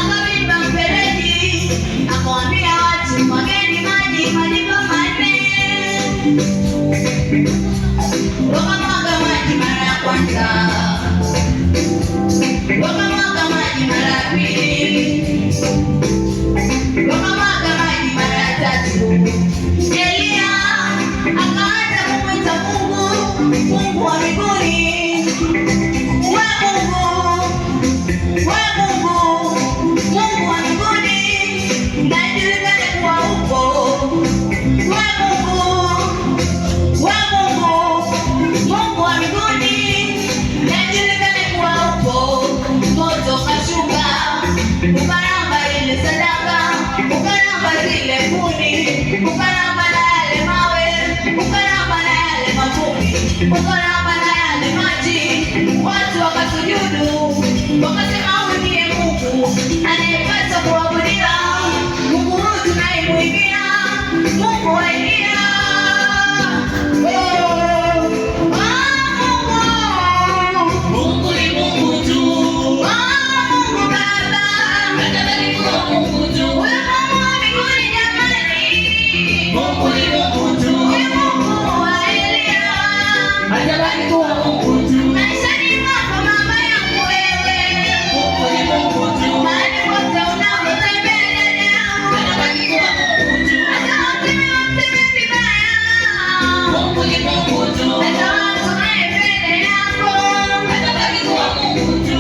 Akavimba mfereji, akawaambia watu mwageni maji majiko manne. Wakamwaga maji mara ya kwanza, wakamwaga maji mara ya pili, wakamwaga maji mara ya tatu. Elia akaanza kumwita Mungu, Mungu wa mbinguni, we Mungu, we Mungu, Mungu wa mbinguni, najulikane kuwa upo. We Mungu, we Mungu, Mungu wa mbinguni, najulikane kuwa upo. Moto kashuka ukaramba ile sadaka, ukaramba zile kuni, ukaramba na yale mawe, ukaramba na yale mavumbi, ukaramba na yale maji. Watu wakasujudu, wakasema huyu ndiye Mungu anayepaswa kuabudiwa, Mungu huyu tunayemwimbia, Mungu wa Elia. Mungu ni Mungu tu. Mungu Baba, Atabaki kuwa Mungu tu. wewe Mungu wa mbinguni jamani. Mungu ni